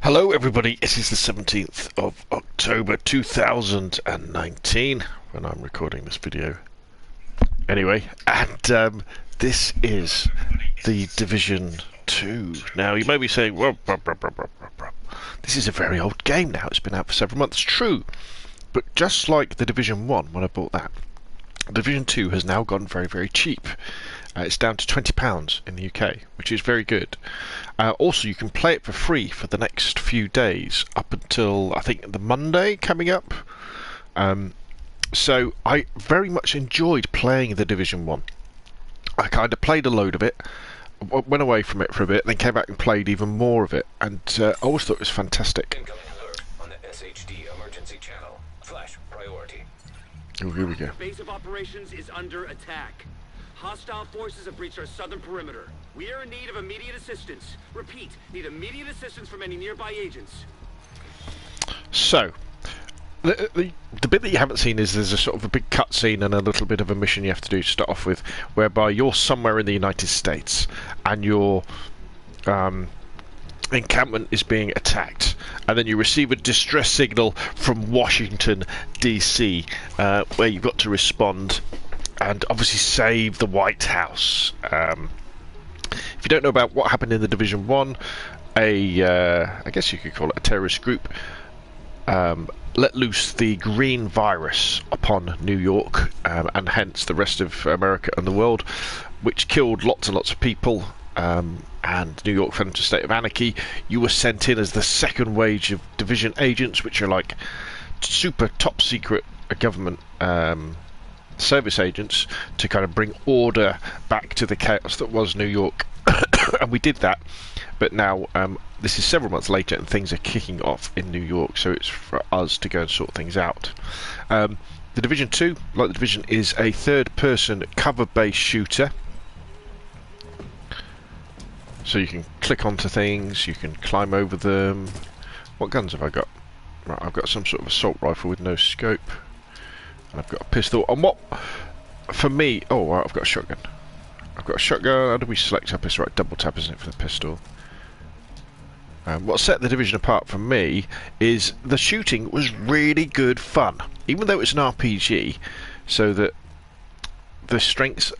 Hello everybody, it is the 17th of October 2019 when I'm recording this video. Anyway, and this is the Division 2. Now you may be saying, well, this is a very old game now, it's been out for several months. True, but just like the Division 1 when I bought that, Division 2 has now gone very, very cheap. It's down to £20 in the UK, which is very good. Also, you can play it for free for the next few days, up until, I think, the Monday coming up. So I very much enjoyed playing the Division 1. I kind of played a load of it, went away from it for a bit, then came back and played even more of it, and I always thought it was fantastic. Incoming alert on the SHD emergency channel. Flash priority. Oh, here we go. Base of operations is under attack. Hostile forces have breached our southern perimeter. We are in need of immediate assistance. Repeat, need immediate assistance from any nearby agents. So, the bit that you haven't seen is there's a sort of a big cutscene and a little bit of a mission you have to do to start off with, whereby you're somewhere in the United States and your encampment is being attacked, and then you receive a distress signal from Washington DC, where you've got to respond and obviously save the White House. If you don't know about what happened in the Division 1, I guess you could call it a terrorist group, let loose the green virus upon New York, and hence the rest of America and the world, which killed lots and lots of people, and New York fell into a state of anarchy. You were sent in as the second wave of division agents, which are like super top secret government service agents, to kind of bring order back to the chaos that was New York. And we did that, but now this is several months later and things are kicking off in New York, so it's for us to go and sort things out. The Division 2, like the Division, is a third-person cover-based shooter, so you can click onto things, you can climb over them. What guns have I got? Right, I've got some sort of assault rifle with no scope, and I've got a pistol. And what, for me, oh, right, I've got a shotgun. I've got a shotgun. How do we select our pistol? Right, double tap, isn't it, for the pistol? What set the Division apart from me is the shooting was really good fun, even though it's an RPG, so that the strength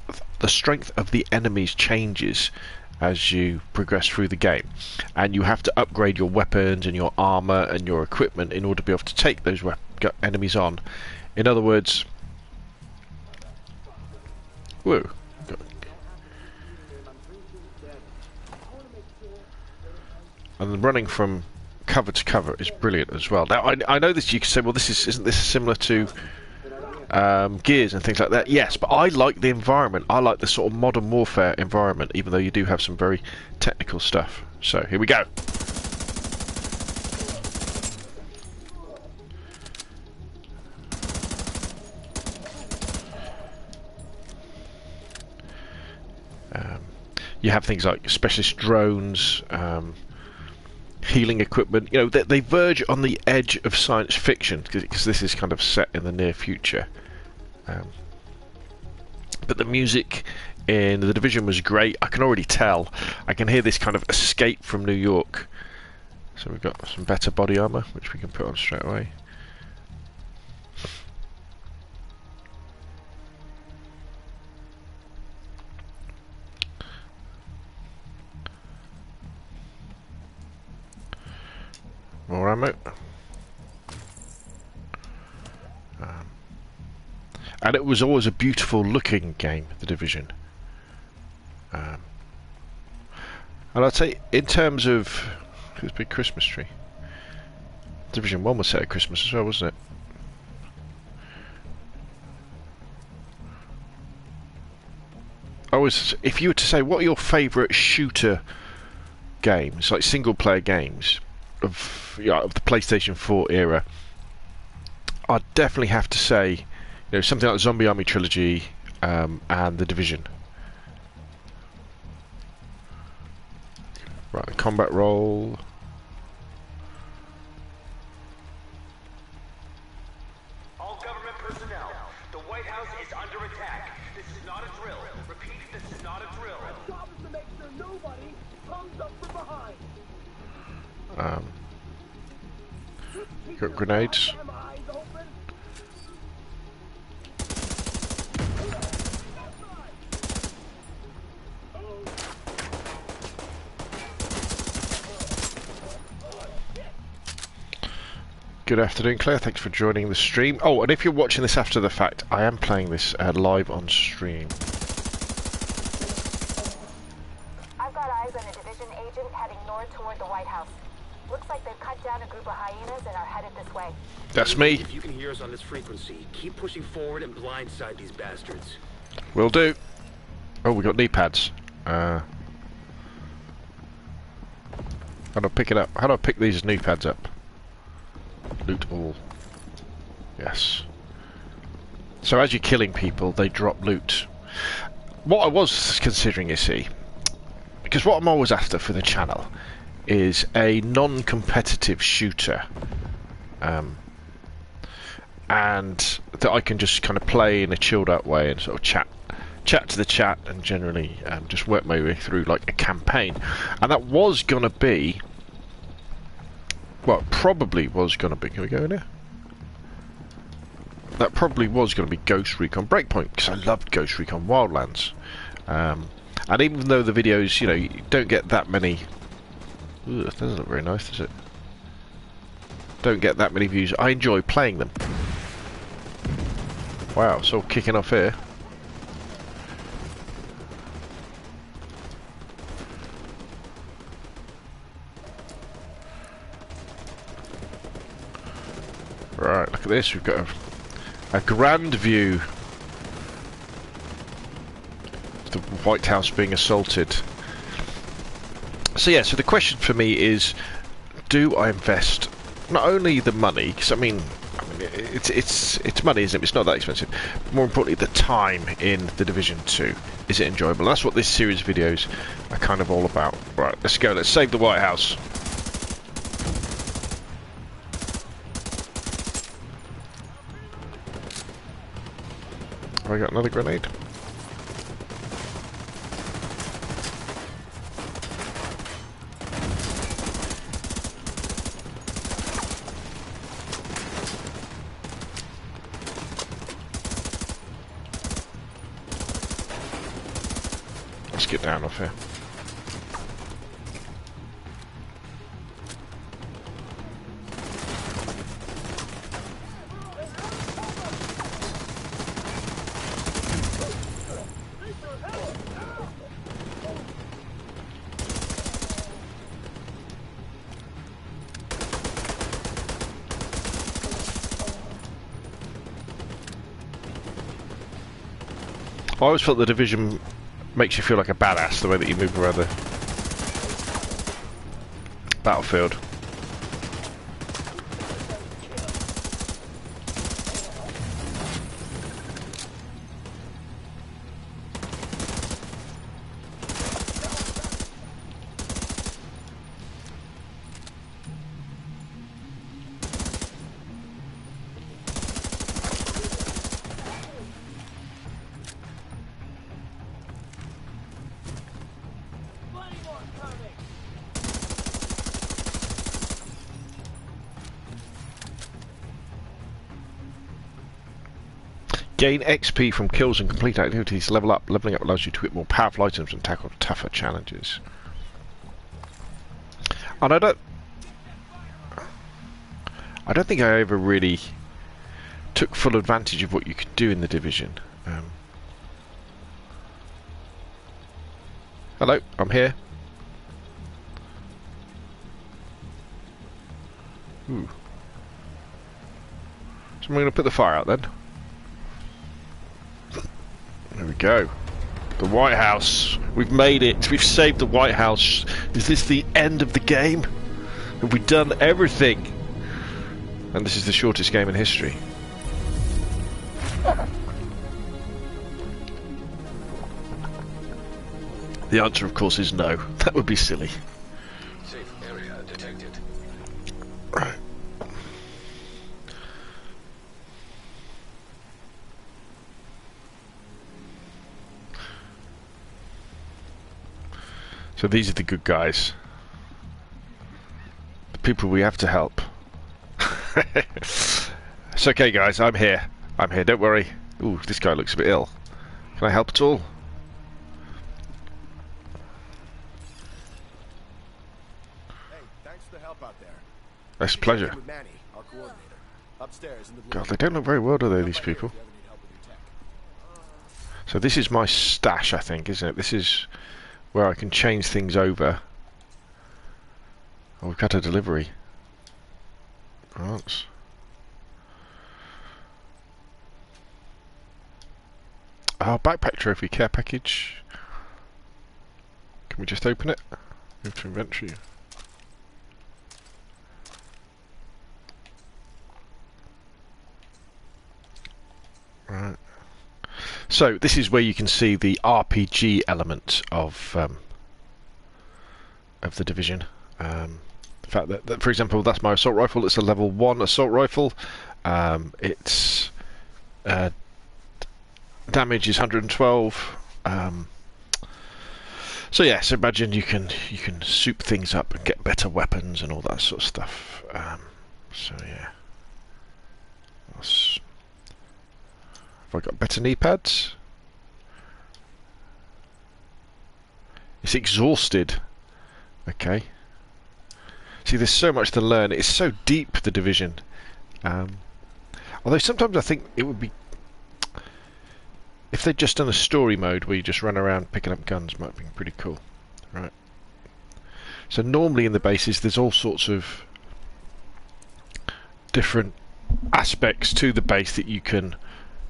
of the enemies changes as you progress through the game, and you have to upgrade your weapons and your armor and your equipment in order to be able to take those enemies on. In other words, whoa. And running from cover to cover is brilliant as well. Now, I know this, you could say, well, isn't this similar to Gears and things like that? Yes, but I like the environment. I like the sort of modern warfare environment, even though you do have some very technical stuff. So, here we go. You have things like specialist drones, healing equipment. You know, they verge on the edge of science fiction, because this is kind of set in the near future. But the music in the Division was great. I can already tell. I can hear this kind of escape from New York. So we've got some better body armor, which we can put on straight away. More ammo. And it was always a beautiful looking game, the Division. And I'd say, in terms of this big Christmas tree, Division 1 was set at Christmas as well, wasn't it? If you were to say, what are your favourite shooter games, like single player games of the PlayStation 4 era, I'd definitely have to say, you know, something like the Zombie Army trilogy, and the Division. Right, combat roll. All government personnel, the White House is under attack. This is not a drill. Repeat, this is not a drill. Our job is to make sure nobody comes up from behind. Got grenades. Good afternoon, Claire. Thanks for joining the stream. Oh, and if you're watching this after the fact, I am playing this live on stream. I've got eyes on a division agent heading north toward the White House. Looks like they've cut down a group of hyenas and are headed this way. That's me. If you can hear us on this frequency, keep pushing forward and blindside these bastards. Will do. Oh, we got knee pads. How do I pick it up? How do I pick these knee pads up? Loot all. Yes. So as you're killing people, they drop loot. What I was considering, you see, because what I'm always after for the channel is a non-competitive shooter, and that I can just kind of play in a chilled out way and sort of chat to the chat and generally just work my way through like a campaign. And that was gonna be, well, probably was gonna be. Can we go in here? That probably was going to be Ghost Recon Breakpoint, because I loved Ghost Recon Wildlands. And even though the videos, you know, you don't get that many... Ooh, that doesn't look very nice, does it? Don't get that many views. I enjoy playing them. Wow, it's all kicking off here. Right, look at this. We've got a grand view of the White House being assaulted. So yeah, so the question for me is, do I invest not only the money, because I mean it's money, isn't it? It's not that expensive. But more importantly, the time in the Division 2. Is it enjoyable? That's what this series of videos are kind of all about. Right, let's go. Let's save the White House. Have I got another grenade? Let's get down off here. I always felt the Division makes you feel like a badass, the way that you move around the battlefield. Gain XP from kills and complete activities. Level up. Leveling up allows you to equip more powerful items and tackle tougher challenges. And I don't think I ever really took full advantage of what you could do in the Division. Hello, I'm here. Ooh. So I'm going to put the fire out then. There we go. The White House. We've made it. We've saved the White House. Is this the end of the game? Have we done everything? And this is the shortest game in history. The answer, of course, is no. That would be silly. Safe area detected. Right. So these are the good guys. The people we have to help. It's okay, guys. I'm here. I'm here. Don't worry. Ooh, this guy looks a bit ill. Can I help at all? Hey, thanks for the help out there. It's a pleasure. With Manny, our coordinator. Upstairs in the blue God, they don't look very well, do they, these people? if you ever need help with your tech. So this is my stash, I think, isn't it? This is where I can change things over. Oh, we've got a delivery. Right. Our backpack trophy care package. Can we just open it? Move to inventory. Right. So this is where you can see the RPG element of the Division. The fact that, for example, that's my assault rifle. It's a level 1 assault rifle. Its damage is 112. So yes, imagine you can soup things up and get better weapons and all that sort of stuff. So yeah. Have I got better knee pads? It's exhausted. Okay. See, there's so much to learn. It's so deep, the Division. Although sometimes I think it would be... If they'd just done a story mode where you just run around picking up guns, might be pretty cool. Right. So normally in the bases there's all sorts of different aspects to the base that you can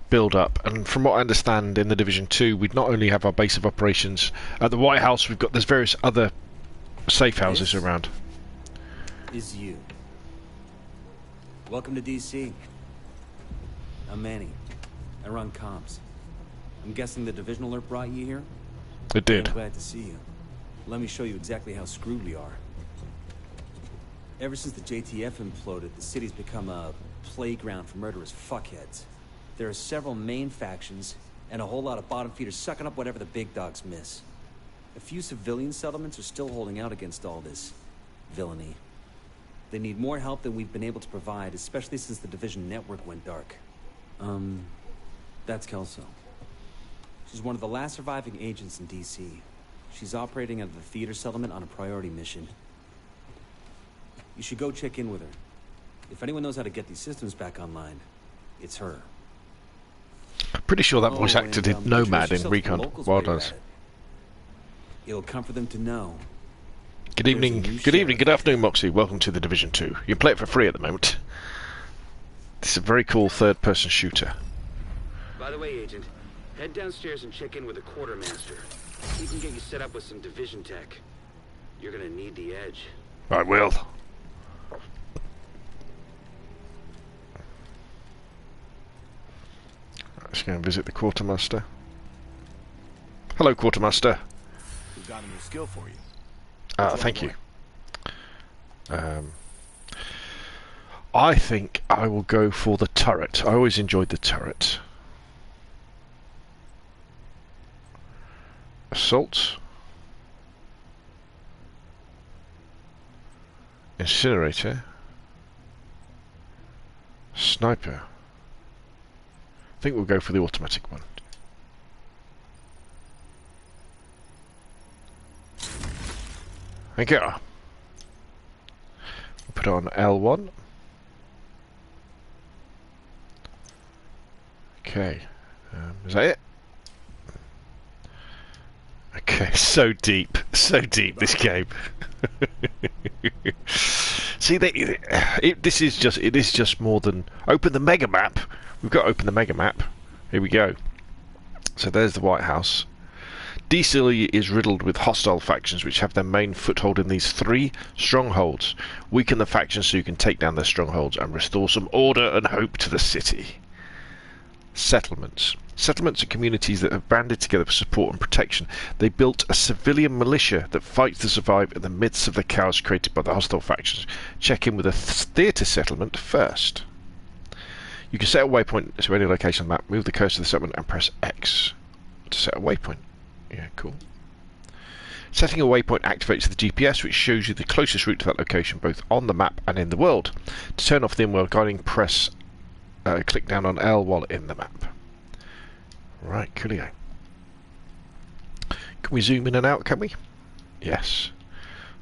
build up, and from what I understand in the Division 2 we'd not only have our base of operations at the White House, there's various other safe houses around. Is you. Welcome to DC. I'm Manny. I run comms. I'm guessing the Division alert brought you here? It did. I'm glad to see you. Let me show you exactly how screwed we are. Ever since the JTF imploded, the city's become a playground for murderous fuckheads. There are several main factions, and a whole lot of bottom feeders sucking up whatever the big dogs miss. A few civilian settlements are still holding out against all this villainy. They need more help than we've been able to provide, especially since the Division network went dark. That's Kelso. She's one of the last surviving agents in DC. She's operating out of the theater settlement on a priority mission. You should go check in with her. If anyone knows how to get these systems back online, it's her. Pretty sure that voice actor did Nomad in Recon. Well done. It'll comfort them to know. Good evening, good afternoon, Moxie. Welcome to the Division 2. You can play it for free at the moment. This is a very cool third-person shooter. By the way, Agent, head downstairs and check in with the quartermaster. He can get you set up with some Division tech. You're gonna need the edge. I will. Let's go and visit the quartermaster. Hello, quartermaster. We've got a new skill for you. Thank you. I think I will go for the turret. I always enjoyed the turret. Assault. Incinerator. Sniper. I think we'll go for the automatic one. Thank you. We'll put it on L1. Okay. Is that it? Okay, so deep this game. See, this is just more than open the mega map. We've got to open the mega map. Here we go. So there's the White House. DC is riddled with hostile factions which have their main foothold in these 3 strongholds. Weaken the factions so you can take down their strongholds and restore some order and hope to the city. Settlements. Settlements are communities that have banded together for support and protection. They built a civilian militia that fights to survive in the midst of the chaos created by the hostile factions. Check in with a theatre settlement first. You can set a waypoint to any location on the map, move the cursor to the settlement and press X to set a waypoint. Yeah, cool. Setting a waypoint activates the GPS, which shows you the closest route to that location, both on the map and in the world. To turn off the in-world guiding, click down on L while in the map. Right, coolio. Can we zoom in and out, can we? Yes.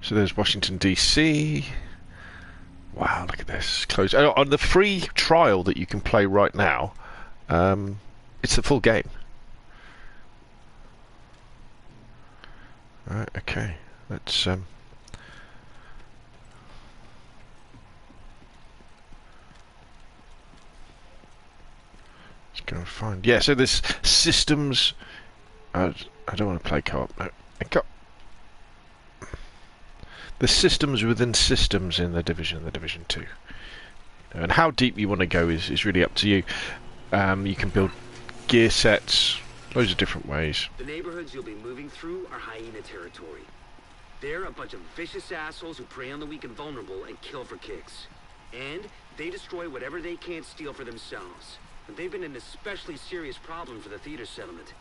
So there's Washington, D.C. Wow, look at this. Close. On the free trial that you can play right now, it's the full game. Right, okay. Let's go and find. Yeah, so there's systems. I don't want to play co-op. No. There's systems within systems in the Division 2. And how deep you want to go is really up to you. You can build gear sets, loads of different ways. The neighborhoods you'll be moving through are hyena territory. They're a bunch of vicious assholes who prey on the weak and vulnerable and kill for kicks. And they destroy whatever they can't steal for themselves. And they've been an especially serious problem for the theater settlement.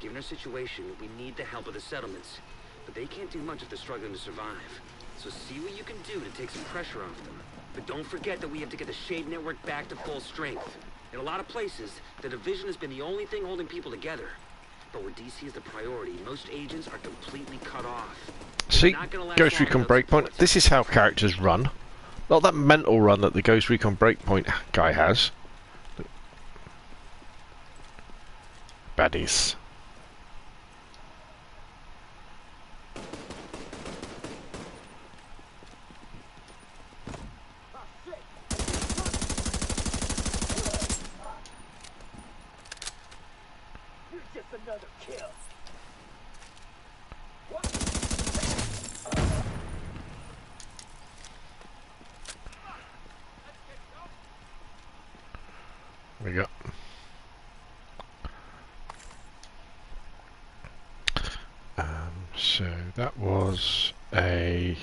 Given our situation, we need the help of the settlements. But they can't do much if they're struggling to survive. So see what you can do to take some pressure off them. But don't forget that we have to get the Shade Network back to full strength. In a lot of places, the Division has been the only thing holding people together. But where DC is the priority, most agents are completely cut off. See, Ghost Recon Breakpoint, this is how characters run. Not that mental run that the Ghost Recon Breakpoint guy has. Baddies. We go. So that was a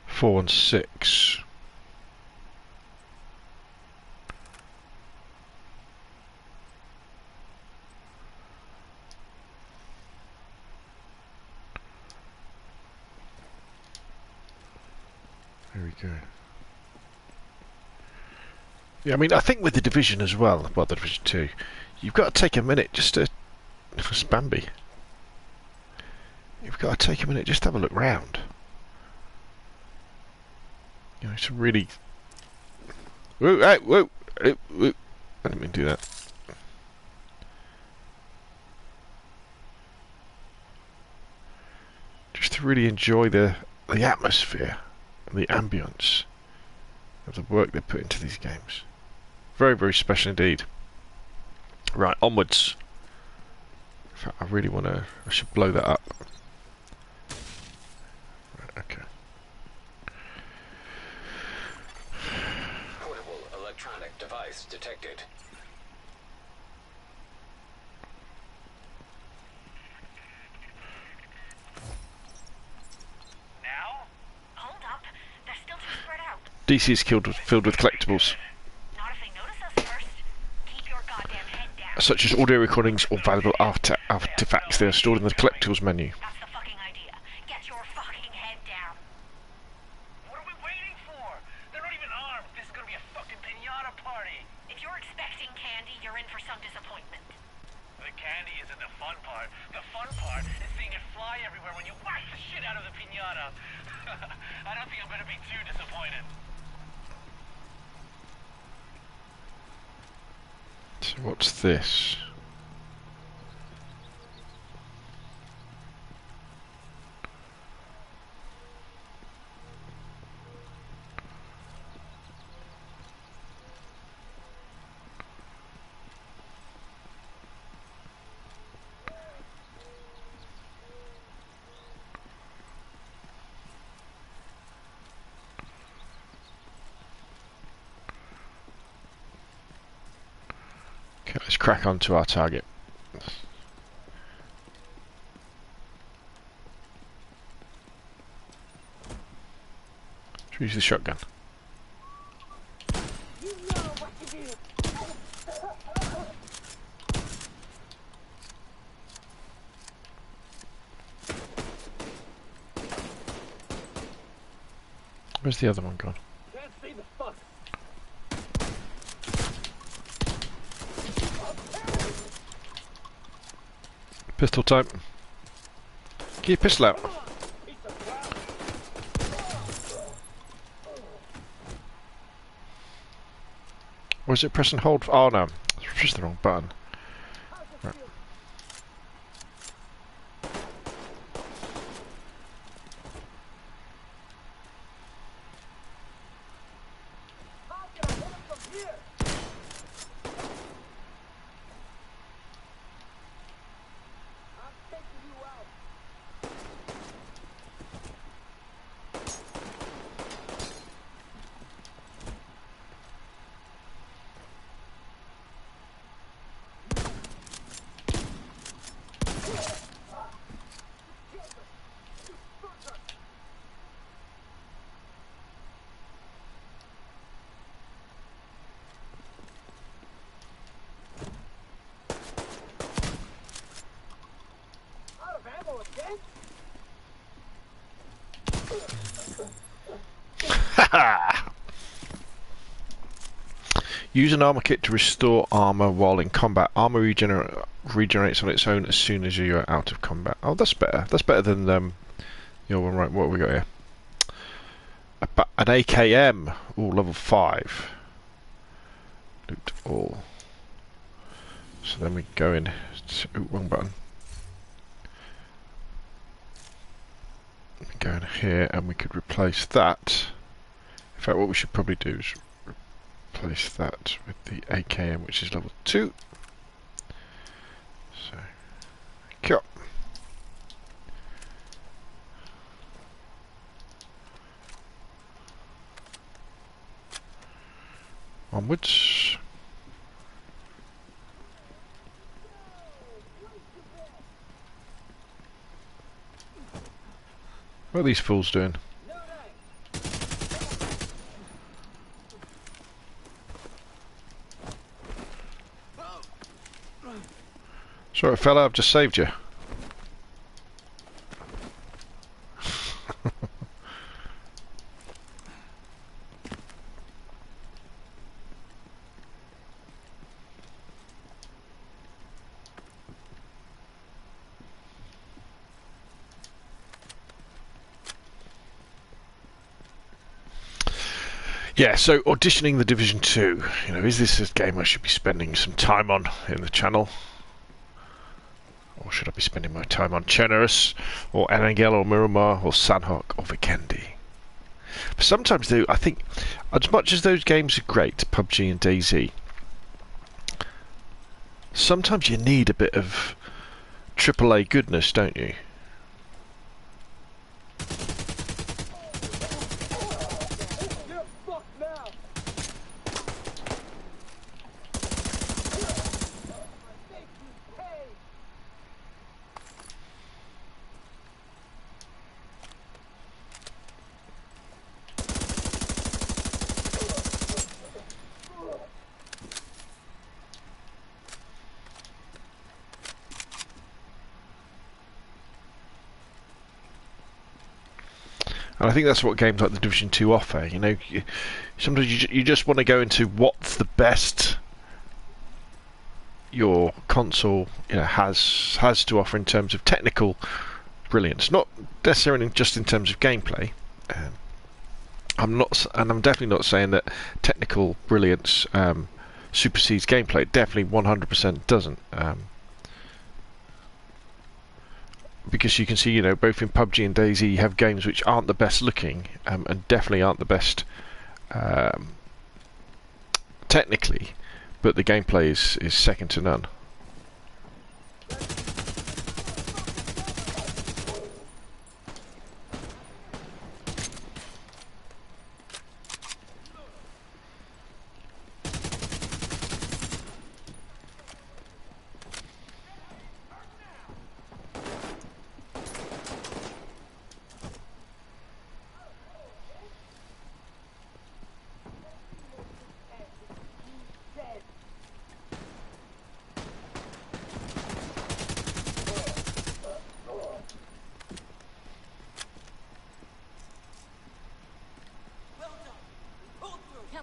four and six. There we go. Yeah, I mean, I think with the Division as well, the Division 2, you've got to take a minute just to... For Spamby. You've got to take a minute just to have a look round. You know, it's really... Whoa, hey, whoa, whoa. I didn't mean to do that. Just to really enjoy the atmosphere and the ambience of the work they put into these games. Very, very special indeed. Right, onwards. In fact, I really want to... I should blow that up. Right, okay. Portable electronic device detected. Now? Hold up. They're still too spread out. DC is filled with collectibles, Not if they notice us first. Keep your goddamn head down. such as audio recordings or valuable artifacts. They are stored in the collectibles menu. That's the fucking idea. Get your fucking head down. What are we waiting for? They're not even armed. This is gonna be a fucking piñata party. If you're expecting candy, you're in for some disappointment. The candy isn't the fun part. The fun part is seeing it fly everywhere when you whack the shit out of the piñata. I don't think I'm gonna be too disappointed. So what's this? Okay, let's crack on to our target. Should we use the shotgun? Where's the other one gone? Can't see the fuck. Pistol time. Get your pistol out. Or is it press and hold? Oh no, it's just the wrong button. Right. Use an armor kit to restore armor while in combat. Armor regenerates on its own as soon as you're out of combat. Oh, that's better. That's better than your one. Right, what have we got here? An AKM. Ooh, level 5. Loot all. So then we go in. Ooh, wrong button. We go in here and we could replace that. In fact, what we should probably do is replace that with the AKM, which is level 2. So, go. Onwards. What are these fools doing? Sorry fella, I've just saved you. Yeah, so auditioning the Division 2. You know, is this a game I should be spending some time on in the channel? Or should I be spending my time on Chenerus, or Anangel, or Miramar, or Sanhok, or Vikendi? But sometimes, though, I think, as much as those games are great, PUBG and DayZ, sometimes you need a bit of AAA goodness, don't you? And I think that's what games like the Division 2 offer. You know, sometimes you just want to go into what's the best your console, you know, has to offer in terms of technical brilliance, not necessarily just in terms of gameplay. I'm definitely not saying that technical brilliance supersedes gameplay. It definitely 100% doesn't. Because you can see, you know, both in PUBG and DayZ, you have games which aren't the best looking and definitely aren't the best technically, but the gameplay is second to none.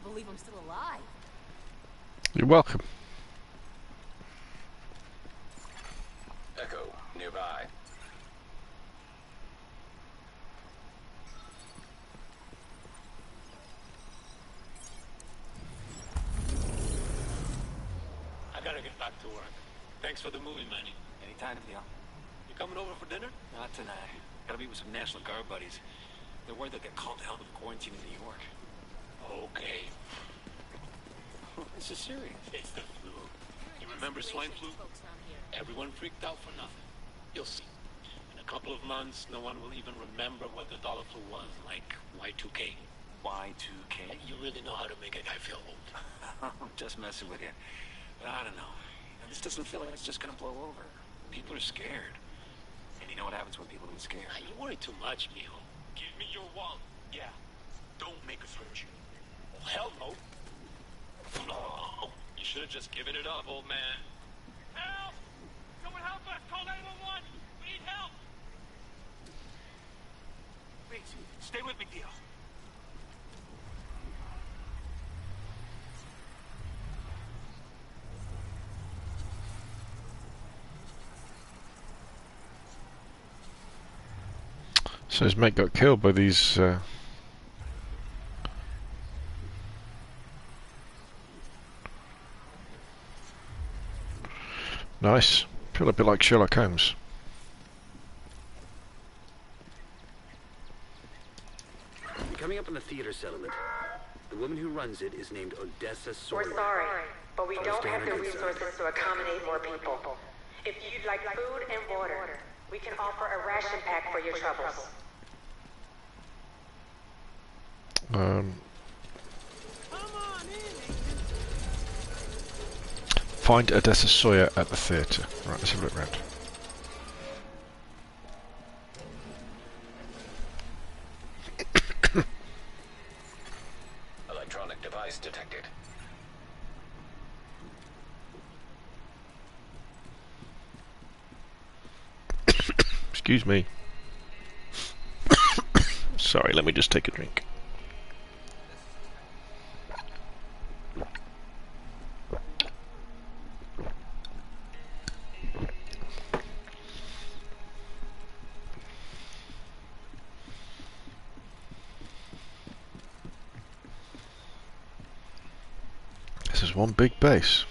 can't believe I'm still alive. You're welcome. Echo, nearby. I gotta get back to work. Thanks for the movie, Manny. Anytime, Theo. You coming over for dinner? Not tonight. Gotta meet with some National Guard buddies. They're worried they'll get called out of quarantine in New York. Okay. This is serious. It's the flu. You remember swine flu? Everyone freaked out for nothing. You'll see. In a couple of months, no one will even remember what the dollar flu was, like Y2K. Y2K? You really know how to make a guy feel old. I'm just messing with you. But I don't know. This doesn't feel like it's just gonna blow over. People are scared. And you know what happens when people get scared. You worry too much, mijo. Give me your wallet. Yeah. Don't make us hurt you. Well, hell no. No. You should have just given it up, old man. Help! Someone help us! Call 911! We need help! Please, stay with me, Theo. So his mate got killed by these. Nice. Feel a bit like Sherlock Holmes. You're coming up on the theater settlement. The woman who runs it is named Odessa Sawyer. We're sorry, but we don't Stay on have the the good side. resources to accommodate more people. If you'd like food and water, we can offer a ration pack for your troubles. Find Odessa Sawyer at the theatre. Right, let's have a look round. Electronic device detected. Excuse me. Sorry, let me just take a drink. This is one big base.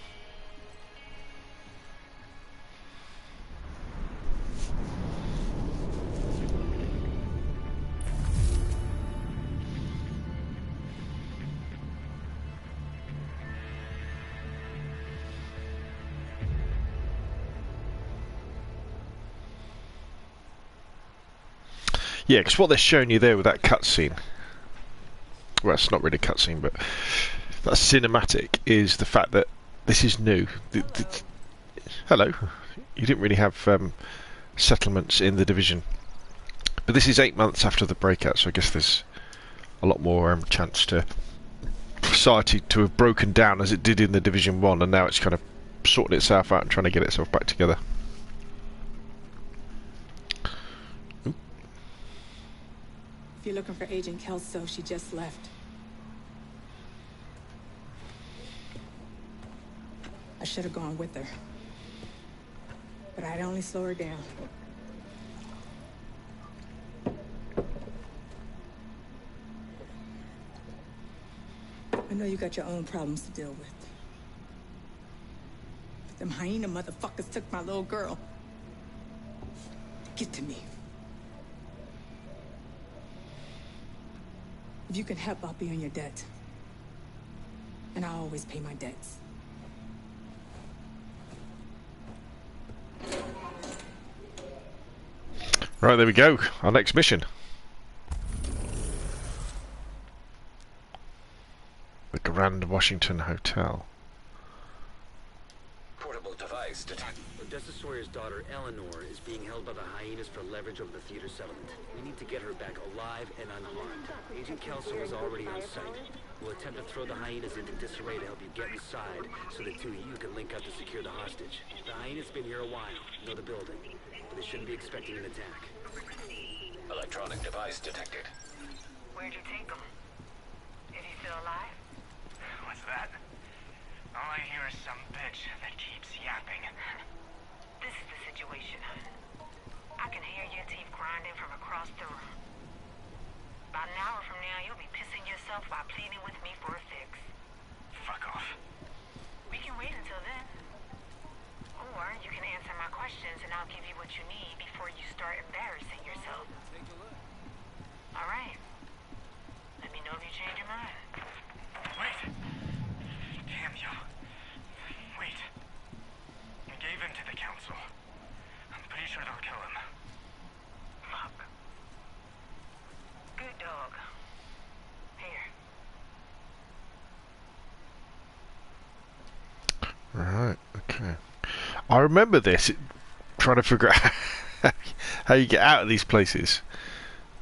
Yeah, because what they're showing you there with that cutscene, well, it's not really a cutscene, but that cinematic is the fact that this is new. Hello, you didn't really have settlements in the Division, but this is 8 months after the breakout, so I guess there's a lot more chance to society to have broken down as it did in the Division 1, and now it's kind of sorting itself out and trying to get itself back together. If you're looking for Agent Kelso, she just left. I should have gone with her. But I'd only slow her down. I know you got your own problems to deal with. But them hyena motherfuckers took my little girl. Get to me. If you can help, I'll be on your debt. And I always pay my debts. Right, there we go. Our next mission. The Grand Washington Hotel. Portable device detected. Odessa Sawyer's daughter, Eleanor, is being held by the hyenas for leverage over the theater settlement. We need to get her back alive and unharmed. Agent Kelso is already on site. We'll attempt to throw the hyenas into disarray to help you get inside, so the two of you can link up to secure the hostage. The hyenas been here a while, know the building, but they shouldn't be expecting an attack. Electronic device detected. Where'd you take him? Is he still alive? What's that? All I hear is some bitch that keeps yapping. This is the situation. I can hear your teeth grinding from across the room. About an hour from now, you'll be pissing yourself while pleading with me for a fix. Fuck off. We can wait until then. Or you can answer my questions and I'll give you what you need before you start embarrassing yourself. All right. Let me know if you change your mind. Wait. Damn you. Wait. I gave him to the council. I'm pretty sure they'll kill him. Fuck. Good dog. Here. Right, okay. I remember this, trying to figure out how you get out of these places.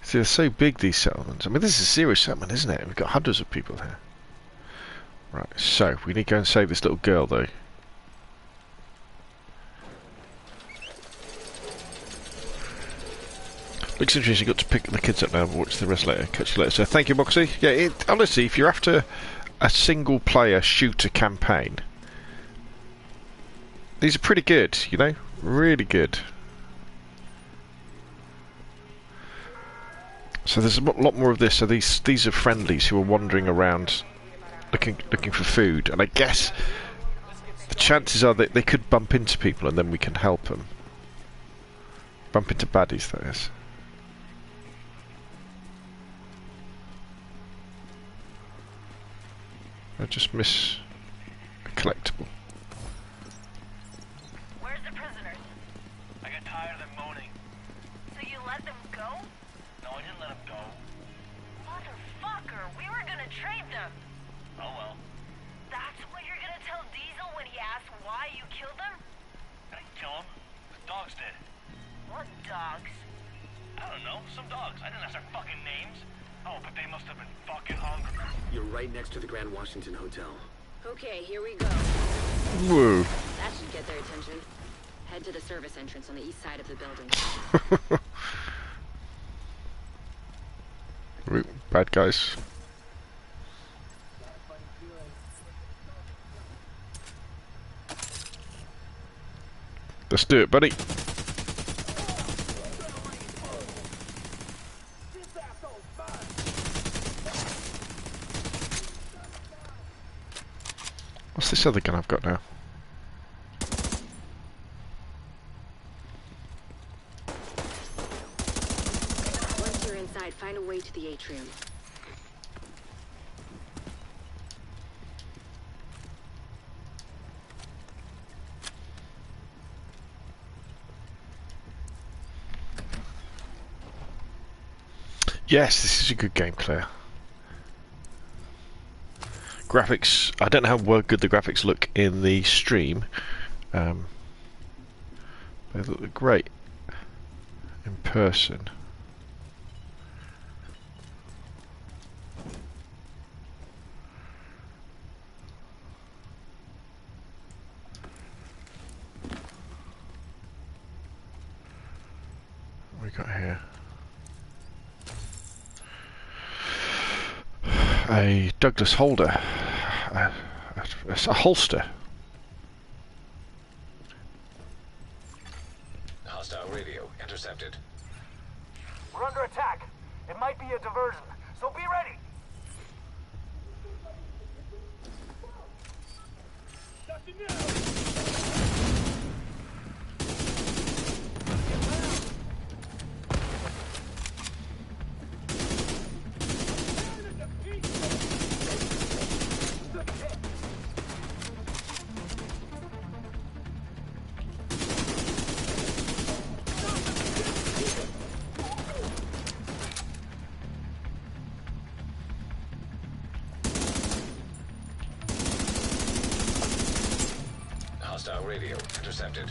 So they're so big, these settlements. I mean, this is a serious settlement, isn't it? We've got hundreds of people here. Right, so we need to go and save this little girl, though. Looks interesting. Got to pick the kids up now and watch the rest later. Catch you later. So thank you, Moxie. Yeah, honestly, if you're after a single-player shooter campaign, these are pretty good, you know? Really good. So there's a lot more of this. So these are friendlies who are wandering around looking for food. And I guess the chances are that they could bump into people and then we can help them. Bump into baddies, that is. I just miss a collectible. Where's the prisoners? I got tired of them moaning. So you let them go? No, I didn't let him go. Motherfucker, we were gonna trade them. Oh well. That's what you're gonna tell Diesel when he asks why you killed them? I didn't kill him. The dogs did. What dogs? I don't know. Some dogs. I didn't ask their fucking names. Oh, but they must have been fucking hungry. You're right next to the Grand Washington Hotel. Okay, here we go. Whoa. That should get their attention. Head to the service entrance on the east side of the building. Bad guys. Let's do it, buddy. What's this other gun I've got now? Once you're inside, find a way to the atrium. Yes, this is a good game, Claire. Graphics, I don't know how good the graphics look in the stream. They look great in person. What we got here? A Douglas holder, a holster. Hostile radio intercepted. We're under attack. It might be a diversion, so be ready. Hostile radio intercepted.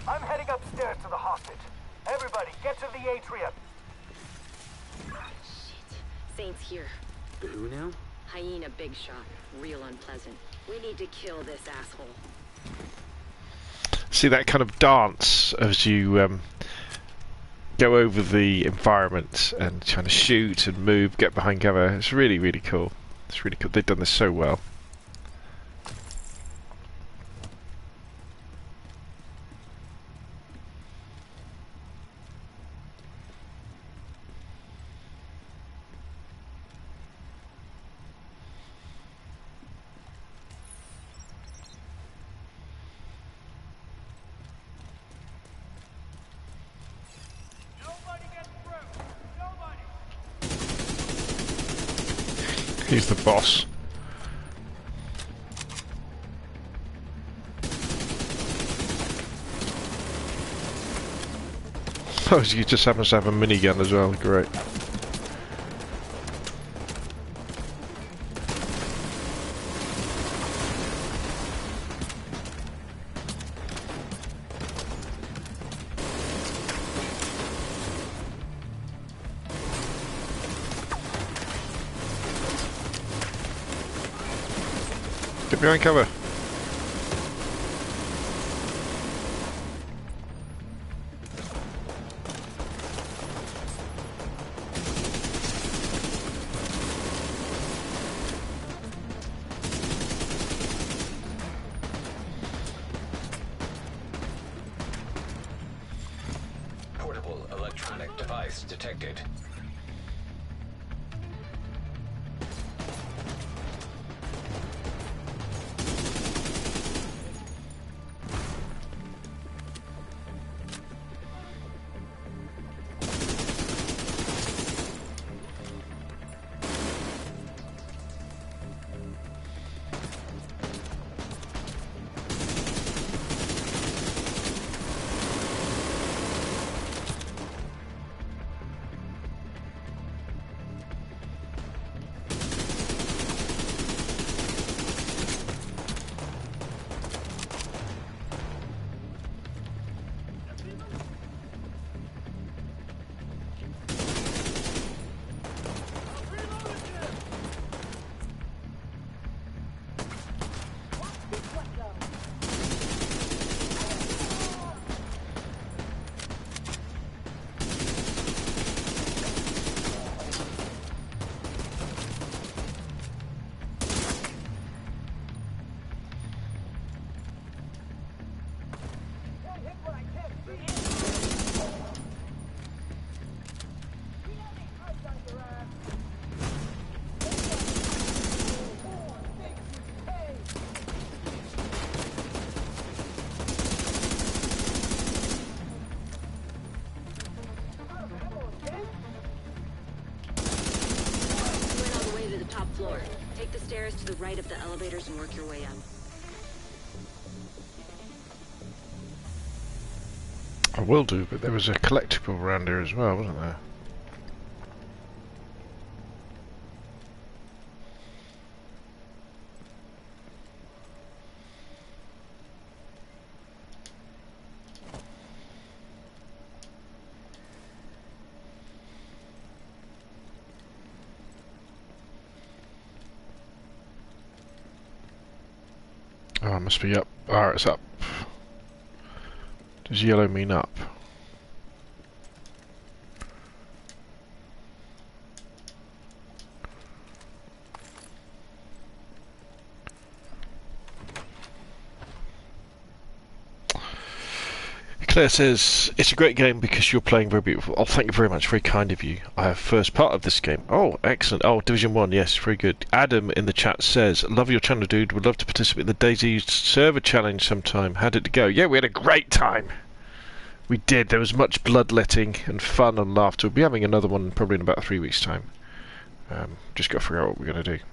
I'm heading upstairs to the hostage. Everybody, get to the atrium. Shit. Saint's here. The who now? Hyena big shot. Real unpleasant. We need to kill this asshole. See that kind of dance as you go over the environment and trying to shoot and move, get behind cover. It's really, really cool. It's really cool. They've done this so well. He's the boss. Oh, he just happens to have a minigun as well. Great. Get behind cover. Portable electronic device detected. Take the stairs to the right of the elevators and work your way up. I will do, but there was a collectible around here as well, wasn't there? Oh, it must be up. Ah, it's up. Does yellow mean up? Claire says, it's a great game because you're playing very beautiful. Oh, thank you very much. Very kind of you. I have first part of this game. Oh, excellent. Oh, Division 1. Yes, very good. Adam in the chat says, love your channel, dude. Would love to participate in the DayZ server challenge sometime. How did it go? Yeah, we had a great time. We did. There was much bloodletting and fun and laughter. We'll be having another one probably in about 3 weeks' time. Just got to figure out what we're going to do.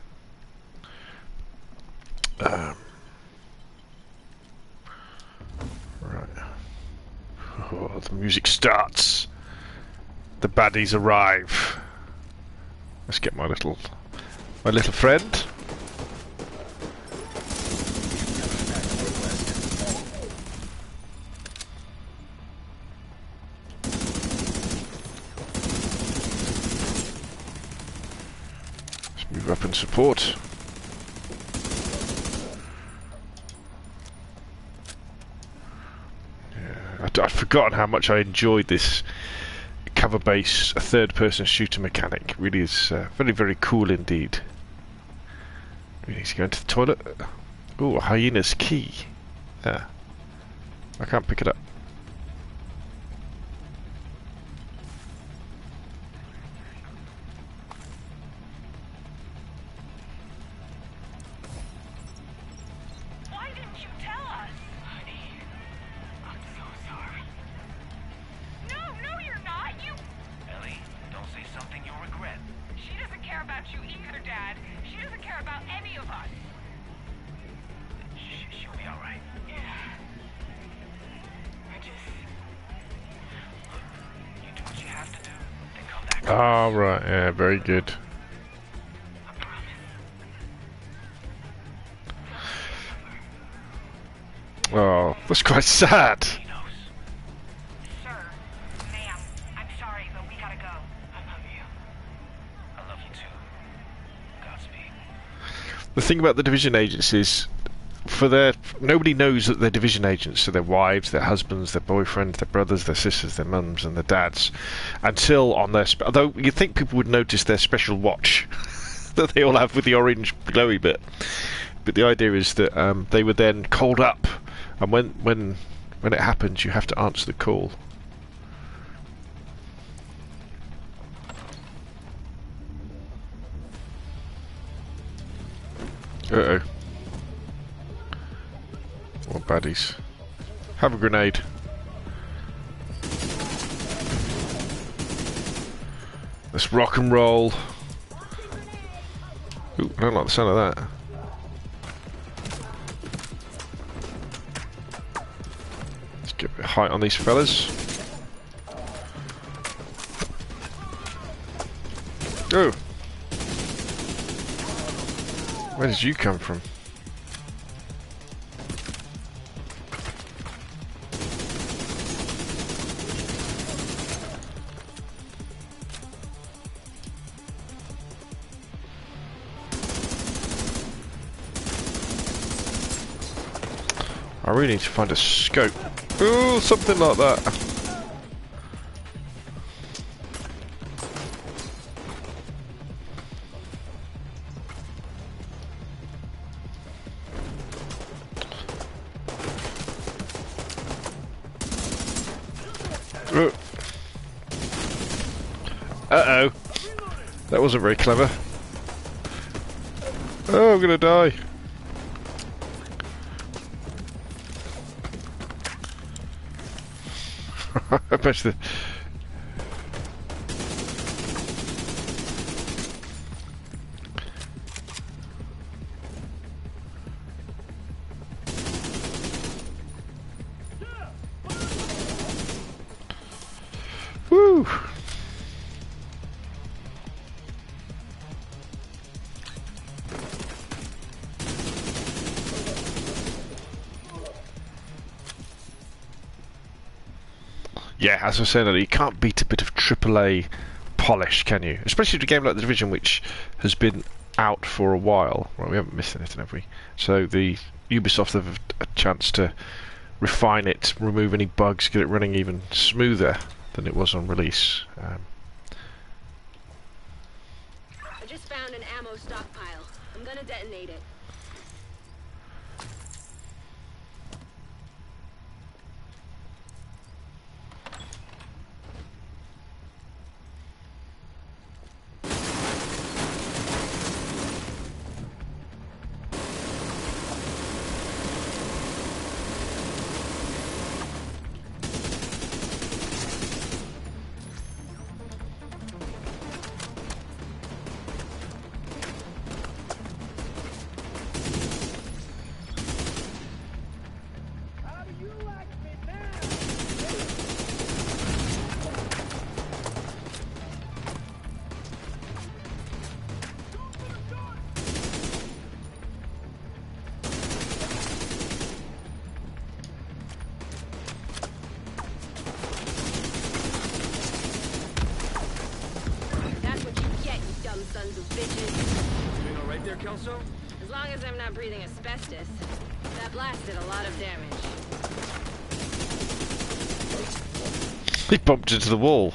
Right. Oh, the music starts. The baddies arrive. Let's get my little friend. Let's move up and support. I'd forgotten how much I enjoyed this cover-based third-person shooter mechanic. It really is very, very cool indeed. We need to go into the toilet. Ooh, a hyena's key. There. I can't pick it up. Why didn't you tell us? Honey, I'm so sorry. No, you're not. You... Ellie, don't say something you'll regret. She doesn't care about you either, Dad. She doesn't care about any of us. She'll be alright. Yeah. I just... Look, you do what you have to do, then come back. Ah, right. Yeah, very good. I promise. Oh, that's quite sad. He knows. Sir, ma'am, I'm sorry, but we gotta go. I love you. I love you too. Godspeed. The thing about the division agents is, nobody knows that they're division agents to their wives, their husbands, their boyfriends, their brothers, their sisters, their mums, and their dads, until on their. Although you'd think people would notice their special watch that they all have with the orange glowy bit. But the idea is that they were then called up, and when it happens, you have to answer the call. Uh-oh. What baddies. Have a grenade. Let's rock and roll. Ooh, I don't like the sound of that. Let's get a bit of height on these fellas. Oh! Where did you come from? I really need to find a scope. Ooh, something like that. Uh-oh. That wasn't very clever. Oh, I'm gonna die. I bet the... Woo! Yeah, as I said earlier, you can't beat a bit of AAA polish, can you? Especially with a game like The Division, which has been out for a while. Well, we haven't missed anything, have we? So the Ubisoft have a chance to refine it, remove any bugs, get it running even smoother than it was on release. I just found an ammo stockpile. I'm gonna detonate it. Sons of bitches. Doing all right there, Kelso? As long as I'm not breathing asbestos. That blast did a lot of damage. He bumped into the wall.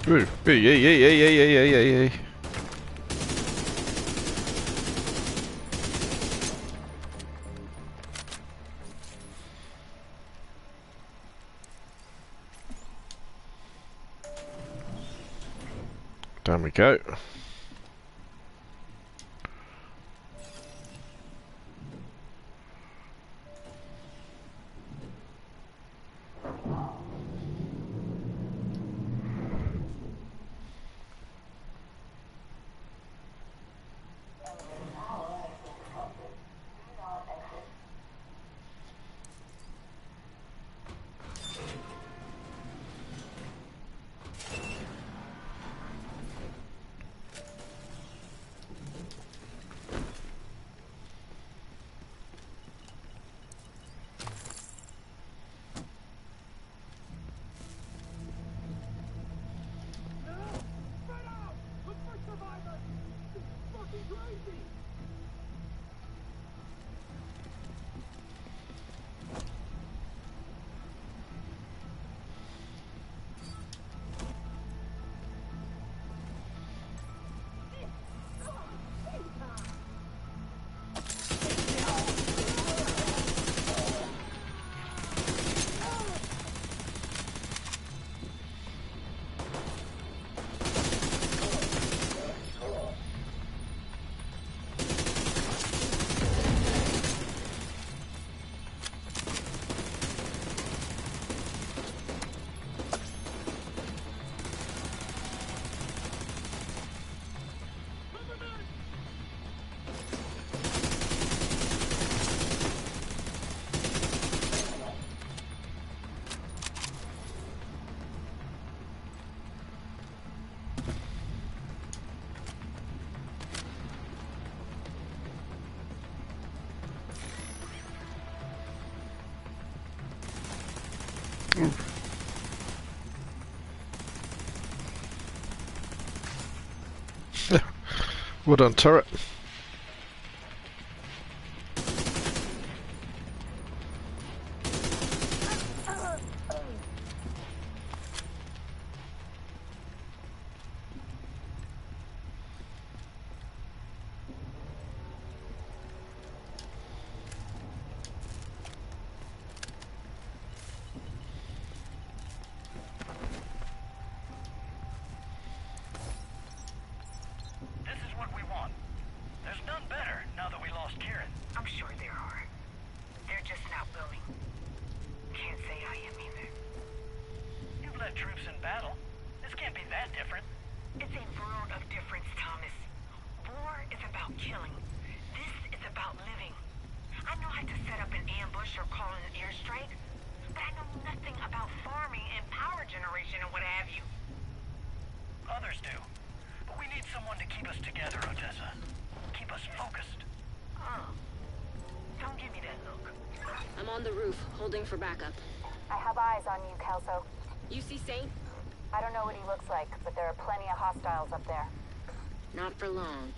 Ooh, yeah. Down we go. Well done, turret. This is what we want. There's none better now that we lost Kieran. I'm sure there are. They're just not willing. Can't say I am either. You've led troops in battle. This can't be that different. It's a world of difference, Thomas. War is about killing. This is about living. I know how to set up an ambush or call in an airstrike, but I know nothing about farming and power generation and what have you. Others do. But we need someone to keep us together, Odessa. Keep us focused. Oh. Don't give me that look. I'm on the roof, holding for backup. I have eyes on you, Kelso. You see Saint? I don't know what he looks like, but there are plenty of hostiles up there. Not for long.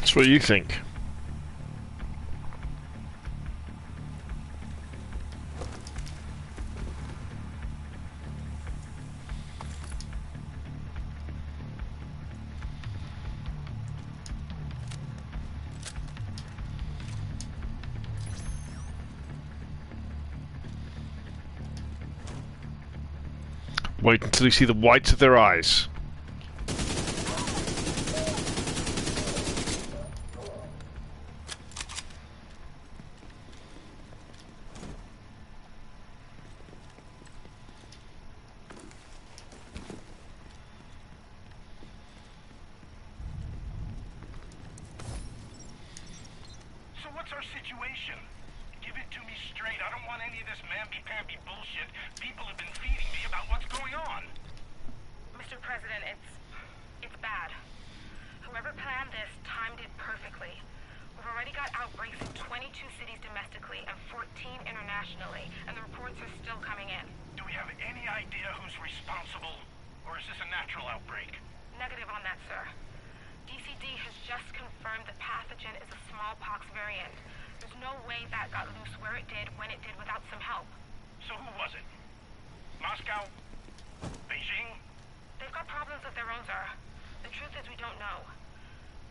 That's what you think. Wait until you see the whites of their eyes. What's our situation? Give it to me straight. I don't want any of this mamby-pamby bullshit people have been feeding me about what's going on. Mr. President, it's bad. Whoever planned this timed it perfectly. We've already got outbreaks in 22 cities domestically and 14 internationally, and the reports are still coming in. Do we have any idea who's responsible? Or is this a natural outbreak? Negative on that, sir. DCD has just confirmed the pathogen is a smallpox variant. There's no way that got loose where it did when it did without some help. So who was it? Moscow? Beijing? They've got problems of their own, sir. The truth is we don't know.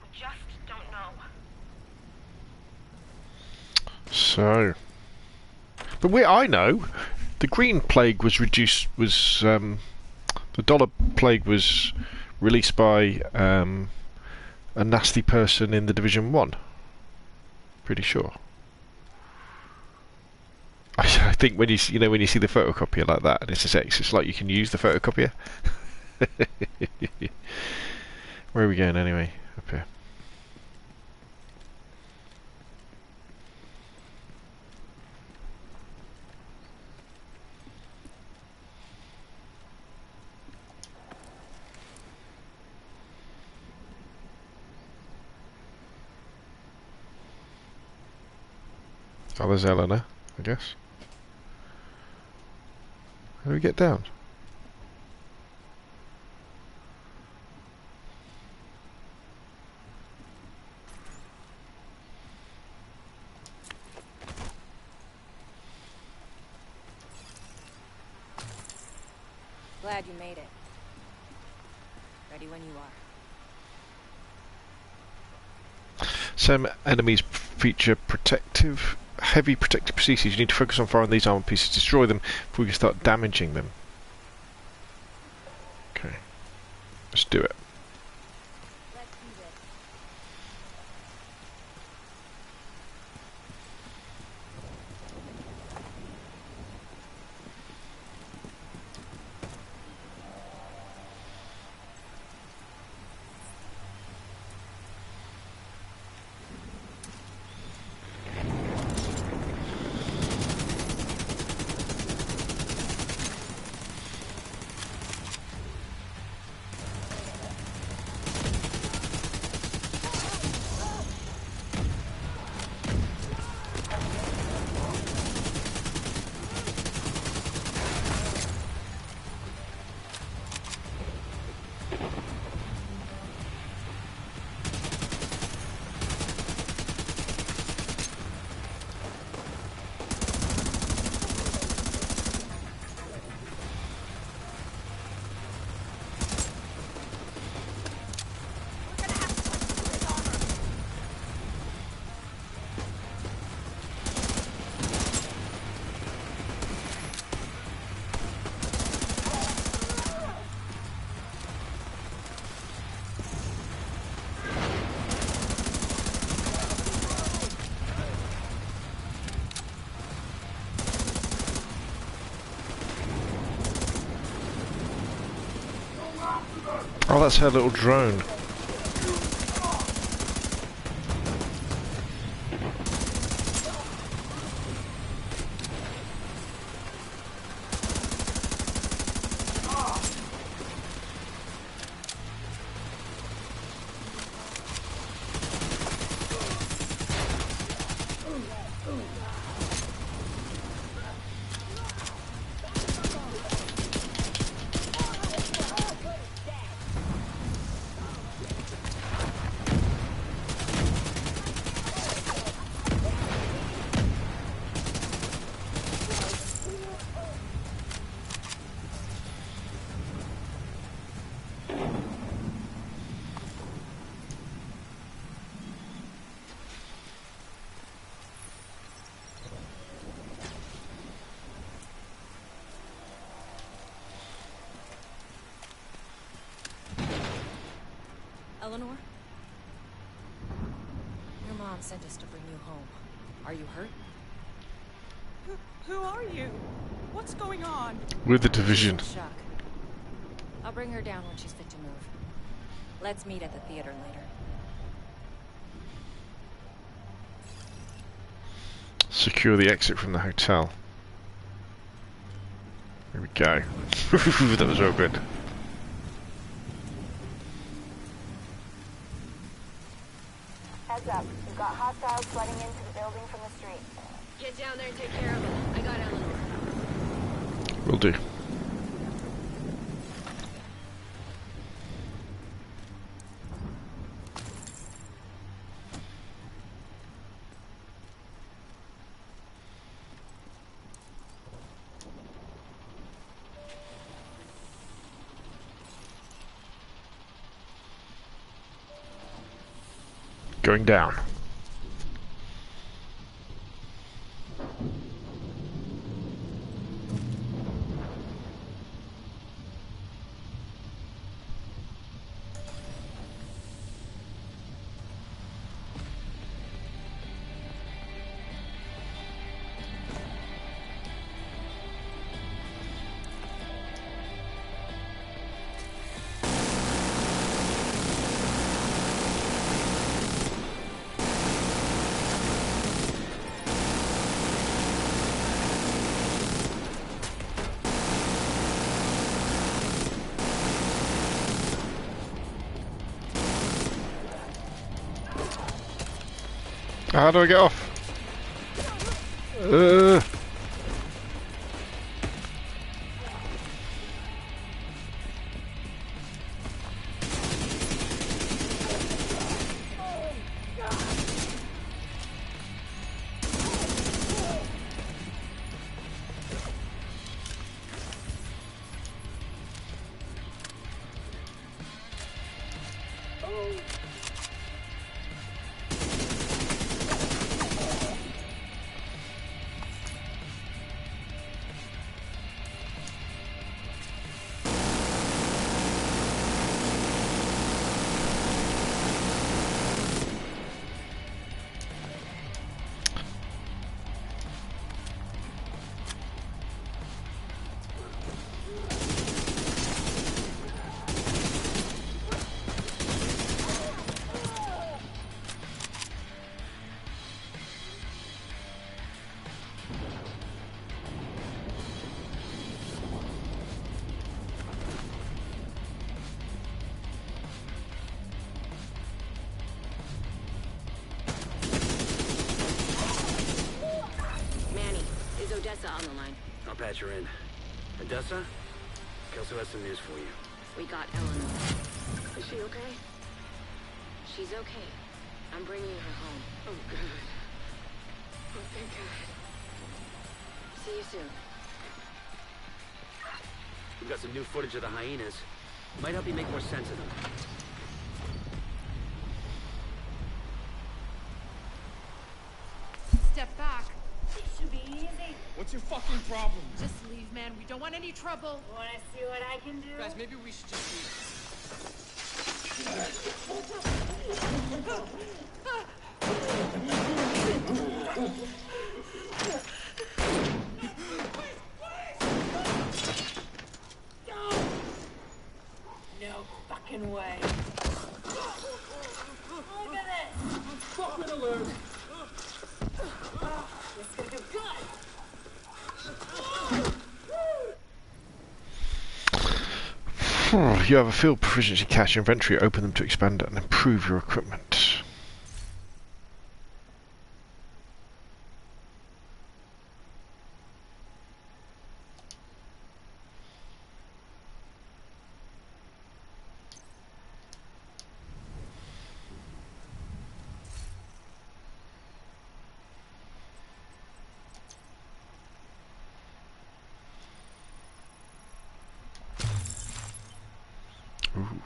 We just don't know. So, but I know the green plague was reduced. The dollar plague was released by a nasty person in the Division 1. Pretty sure. I think when you see the photocopier like that and it's a X, it's like you can use the photocopier. Where are we going anyway? Up here. Oh, there's Eleanor, I guess. How do we get down? Glad you made it. Ready when you are. Some enemies feature heavy protective procedures. You need to focus on firing these armor pieces, destroy them before you can start damaging them. Okay, let's do it. Oh, that's her little drone. Eleanor? Your mom sent us to bring you home. Are you hurt? Who are you? What's going on? With the Division. Shock. I'll bring her down when she's fit to move. Let's meet at the theater later. secure the exit from the hotel. There we go. That was real good. Heads up. We've got hostiles flooding into the building from the street. Get down there and take care of them. I got Eleanor. Will do. Going down. How do I get off? Odessa on the line. I'll patch her in. Odessa? Kelso has some news for you. We got Eleanor. Is she okay? She's okay. I'm bringing her home. Oh, God. Oh, thank God. See you soon. We've got some new footage of the hyenas. Might help you make more sense of them. Step back. It should be easy. What's your fucking problem? Just leave, man. We don't want any trouble. Want to see what I can do? Guys, maybe we should just leave. No fucking way. Look at this. Fucking alert! This is gonna go good. You have a field proficiency cache inventory. Open them to expand and improve your equipment. Ooh.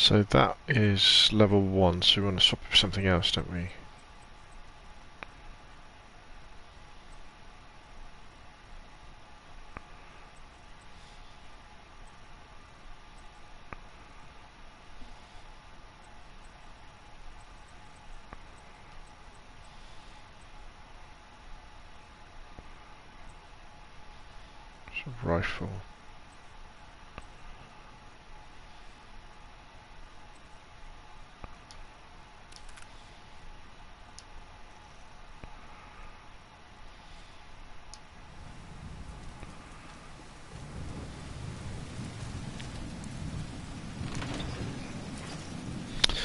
So that is level 1, so we want to swap it for something else, don't we? It's a rifle.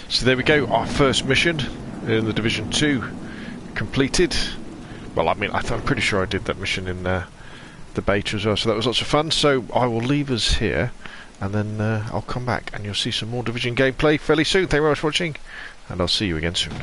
So there we go, our first mission in the Division 2 completed. Well, I mean, I'm pretty sure I did that mission in the beta as well, so that was lots of fun. So I will leave us here, and then I'll come back and you'll see some more Division gameplay fairly soon. Thank you very much for watching, and I'll see you again soon.